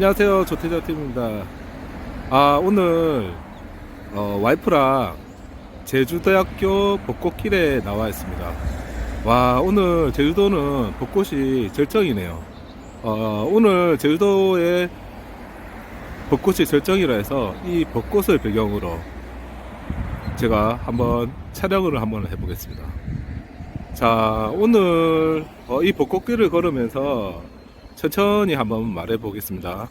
안녕하세요, 조태자팀입니다. 오늘 와이프랑 제주대학교 벚꽃길에 나와 있습니다. 와, 오늘 제주도는 벚꽃이 절정이네요. 오늘 제주도에 벚꽃이 절정이라 해서 이 벚꽃을 배경으로 제가 한번 촬영을 한번 해보겠습니다. 자, 오늘 이 벚꽃길을 걸으면서 천천히 한번 말해 보겠습니다.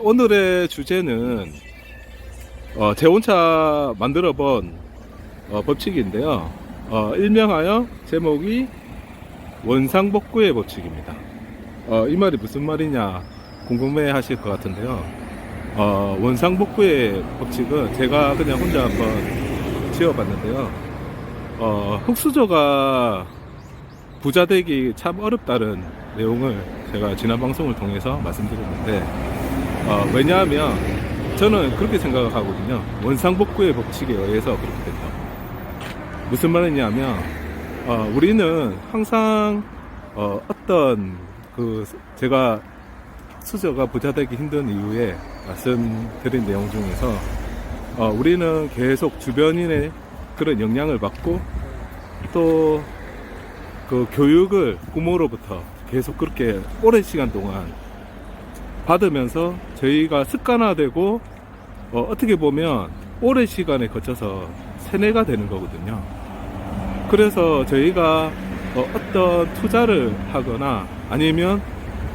오늘의 주제는 제 혼자 만들어 본 법칙인데요. 일명하여 제목이 원상복구의 법칙입니다. 이 말이 무슨 말이냐 궁금해 하실 것 같은데요. 원상복구의 법칙은 제가 그냥 혼자 한번 지어봤는데요. 흙수저가 부자 되기 참 어렵다는 내용을 제가 지난 방송을 통해서 말씀드렸는데, 왜냐하면 저는 그렇게 생각을 하거든요. 원상복구의 법칙에 의해서 그렇게 된다. 무슨 말이냐면 우리는 항상 어떤 제가 수저가 부자 되기 힘든 이유에 말씀드린 내용 중에서 우리는 계속 주변인의 그런 영향을 받고 또 그 교육을 부모로부터 계속 그렇게 오랜 시간 동안 받으면서 저희가 습관화되고 어떻게 보면 오랜 시간에 거쳐서 세뇌가 되는 거거든요. 그래서 저희가 어떤 투자를 하거나 아니면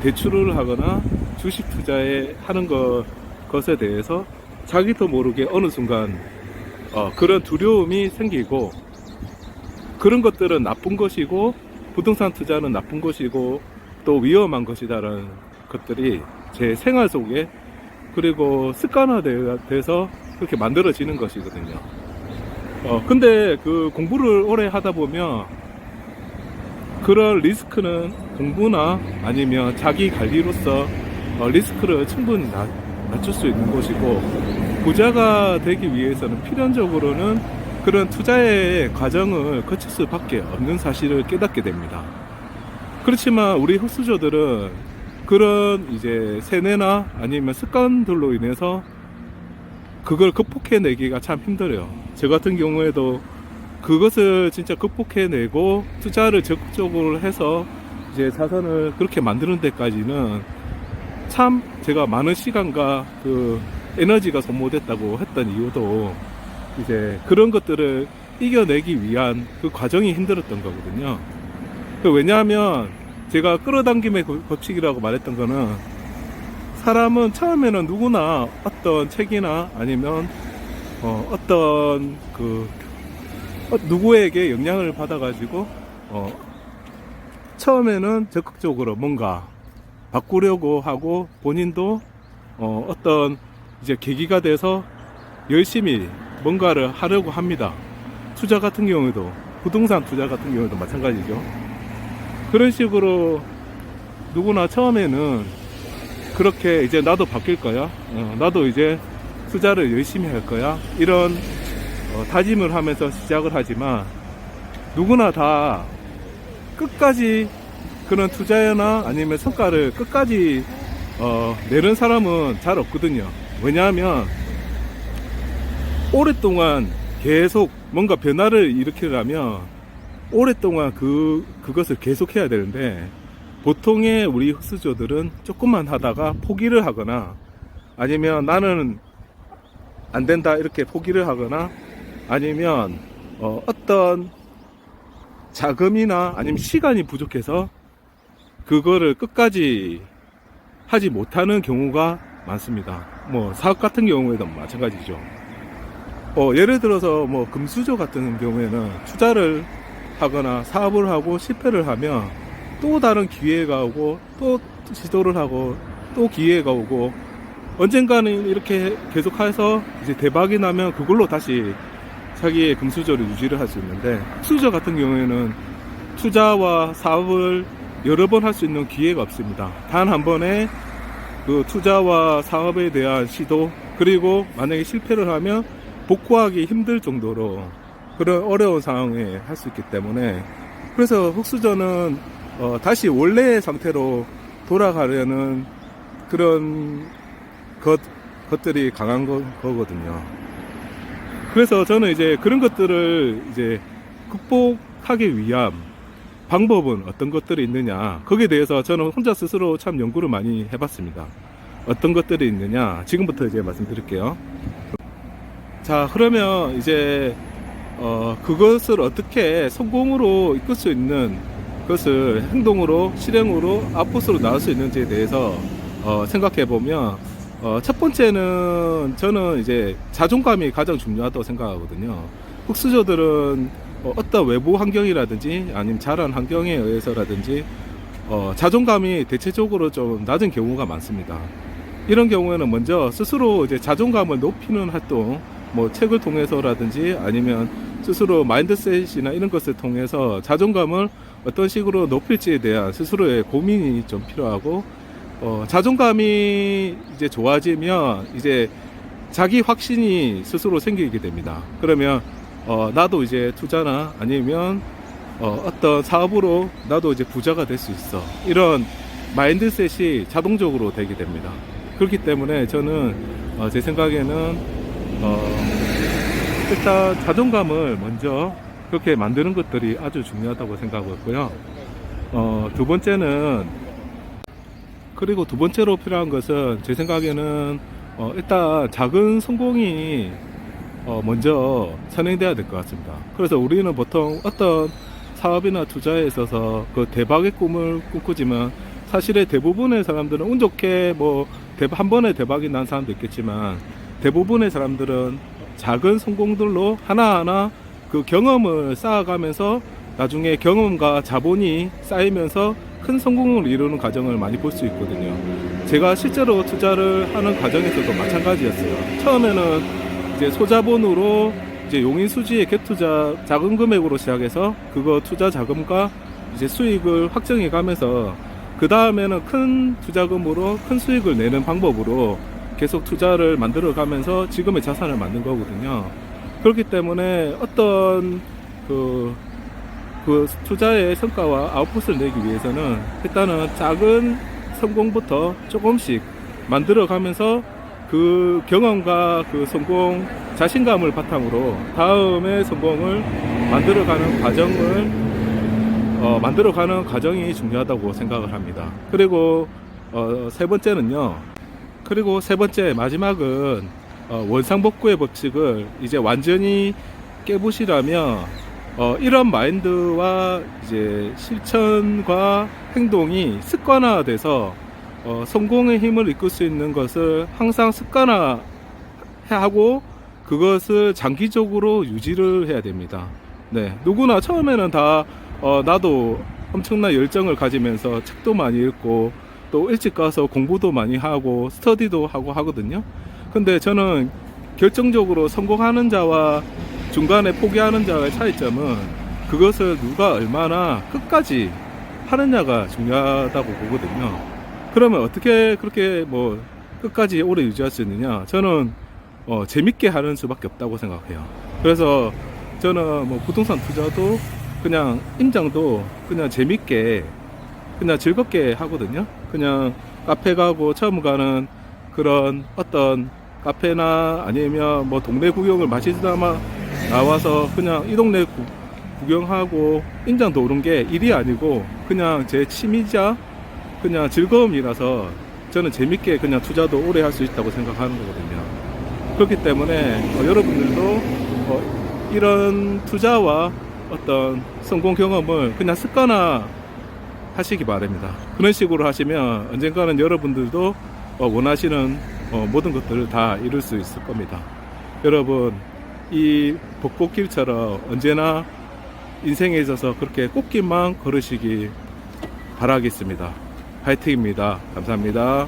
대출을 하거나 주식 투자에 하는 것에 대해서 자기도 모르게 어느 순간 그런 두려움이 생기고, 그런 것들은 나쁜 것이고 부동산 투자는 나쁜 것이고 또 위험한 것이다라는 것들이 제 생활 속에 그리고 습관화돼서 그렇게 만들어지는 것이거든요. 근데 그 공부를 오래 하다 보면 그런 리스크는 공부나 아니면 자기 관리로서 리스크를 충분히 낮출 수 있는 것이고, 부자가 되기 위해서는 필연적으로는 그런 투자의 과정을 거칠 수밖에 없는 사실을 깨닫게 됩니다. 그렇지만 우리 흙수저들은 그런 이제 세뇌나 아니면 습관들로 인해서 그걸 극복해내기가 참 힘들어요. 저 같은 경우에도 그것을 진짜 극복해내고 투자를 적극적으로 해서 이제 자산을 그렇게 만드는 데까지는 참 제가 많은 시간과 그 에너지가 소모됐다고 했던 이유도 이제 그런 것들을 이겨내기 위한 그 과정이 힘들었던 거거든요. 왜냐하면 제가 끌어당김의 법칙이라고 말했던 거는, 사람은 처음에는 누구나 어떤 책이나 아니면 어떤 누구에게 영향을 받아가지고 처음에는 적극적으로 뭔가 바꾸려고 하고 본인도 어떤 이제 계기가 돼서 열심히 뭔가를 하려고 합니다. 투자 같은 경우에도, 부동산 투자 같은 경우에도 마찬가지죠. 그런 식으로 누구나 처음에는 그렇게 이제 나도 바뀔 거야, 나도 이제 투자를 열심히 할 거야, 이런 다짐을 하면서 시작을 하지만 누구나 다 끝까지 그런 투자나 아니면 성과를 끝까지 내는 사람은 잘 없거든요. 왜냐하면 오랫동안 계속 뭔가 변화를 일으키려면 오랫동안 그것을 계속 해야 되는데, 보통의 우리 흙수저들은 조금만 하다가 포기를 하거나 아니면 나는 안 된다 이렇게 포기를 하거나 아니면 어떤 자금이나 아니면 시간이 부족해서 그거를 끝까지 하지 못하는 경우가 많습니다. 뭐 사업 같은 경우에도 마찬가지죠. 예를 들어서 뭐 금수저 같은 경우에는 투자를 하거나 사업을 하고 실패를 하면 또 다른 기회가 오고 또 시도를 하고 또 기회가 오고 언젠가는 이렇게 계속해서 이제 대박이 나면 그걸로 다시 자기의 금수저를 유지를 할 수 있는데, 수저 같은 경우에는 투자와 사업을 여러 번 할 수 있는 기회가 없습니다. 단 한 번에 그 투자와 사업에 대한 시도, 그리고 만약에 실패를 하면 복구하기 힘들 정도로 그런 어려운 상황에 할 수 있기 때문에, 그래서 흙수저는 다시 원래의 상태로 돌아가려는 그런 것들이 강한 거거든요. 그래서 저는 이제 그런 것들을 이제 극복하기 위한 방법은 어떤 것들이 있느냐, 거기에 대해서 저는 혼자 스스로 참 연구를 많이 해봤습니다. 어떤 것들이 있느냐, 지금부터 이제 말씀드릴게요. 자, 그러면 이제 그것을 어떻게 성공으로 이끌 수 있는 것을 행동으로, 실행으로, 아웃풋으로 나올 수 있는지에 대해서 생각해 보면, 첫 번째는 저는 이제 자존감이 가장 중요하다고 생각하거든요. 흑수저들은 어떤 외부 환경이라든지 아니면 자란 환경에 의해서라든지 자존감이 대체적으로 좀 낮은 경우가 많습니다. 이런 경우에는 먼저 스스로 이제 자존감을 높이는 활동, 뭐 책을 통해서라든지 아니면 스스로 마인드셋이나 이런 것을 통해서 자존감을 어떤 식으로 높일지에 대한 스스로의 고민이 좀 필요하고, 자존감이 이제 좋아지면 이제 자기 확신이 스스로 생기게 됩니다. 그러면 나도 이제 투자나 아니면 어떤 사업으로 나도 이제 부자가 될 수 있어, 이런 마인드셋이 자동적으로 되게 됩니다. 그렇기 때문에 저는 제 생각에는 일단 자존감을 먼저 그렇게 만드는 것들이 아주 중요하다고 생각하고 있고요. 두 번째는, 그리고 두 번째로 필요한 것은 제 생각에는 일단 작은 성공이 먼저 선행돼야 될 것 같습니다. 그래서 우리는 보통 어떤 사업이나 투자에 있어서 그 대박의 꿈을 꿈꾸지만, 사실의 대부분의 사람들은 운 좋게 뭐 한 번에 대박이 난 사람도 있겠지만, 대부분의 사람들은 작은 성공들로 하나하나 그 경험을 쌓아가면서 나중에 경험과 자본이 쌓이면서 큰 성공을 이루는 과정을 많이 볼 수 있거든요. 제가 실제로 투자를 하는 과정에서도 마찬가지였어요. 처음에는 이제 소자본으로 이제 용인 수지의 갭투자 작은 금액으로 시작해서 그거 투자 자금과 이제 수익을 확정해 가면서, 그 다음에는 큰 투자금으로 큰 수익을 내는 방법으로 계속 투자를 만들어 가면서 지금의 자산을 만든 거거든요. 그렇기 때문에 어떤 그 투자의 성과와 아웃풋을 내기 위해서는 일단은 작은 성공부터 조금씩 만들어 가면서 그 경험과 그 성공, 자신감을 바탕으로 다음의 성공을 만들어가는 과정이 중요하다고 생각을 합니다. 그리고 세 번째는요. 그리고 세 번째, 마지막은 원상복구의 법칙을 이제 완전히 깨부시려면 이런 마인드와 이제 실천과 행동이 습관화돼서 성공의 힘을 이끌 수 있는 것을 항상 습관화하고 그것을 장기적으로 유지를 해야 됩니다. 네, 누구나 처음에는 다 나도 엄청난 열정을 가지면서 책도 많이 읽고 또 일찍 가서 공부도 많이 하고 스터디도 하고 하거든요. 근데 저는 결정적으로 성공하는 자와 중간에 포기하는 자의 차이점은 그것을 누가 얼마나 끝까지 하느냐가 중요하다고 보거든요. 그러면 어떻게 그렇게 뭐 끝까지 오래 유지할 수 있느냐? 저는 재밌게 하는 수밖에 없다고 생각해요. 그래서 저는 뭐 부동산 투자도 그냥 임장도 그냥 재밌게 그냥 즐겁게 하거든요. 그냥 카페 가고 처음 가는 그런 어떤 카페나 아니면 뭐 동네 구경을 마시다가 나와서 그냥 이 동네 구경하고 임장도 오른 게 일이 아니고 그냥 제 취미자 그냥 즐거움이라서 저는 재밌게 그냥 투자도 오래 할 수 있다고 생각하는 거거든요. 그렇기 때문에 여러분들도 이런 투자와 어떤 성공 경험을 그냥 습관화 하시기 바랍니다. 그런 식으로 하시면 언젠가는 여러분들도 원하시는 모든 것들을 다 이룰 수 있을 겁니다. 여러분, 이 벚꽃길처럼 언제나 인생에 있어서 그렇게 꽃길만 걸으시기 바라겠습니다. 파이팅입니다. 감사합니다.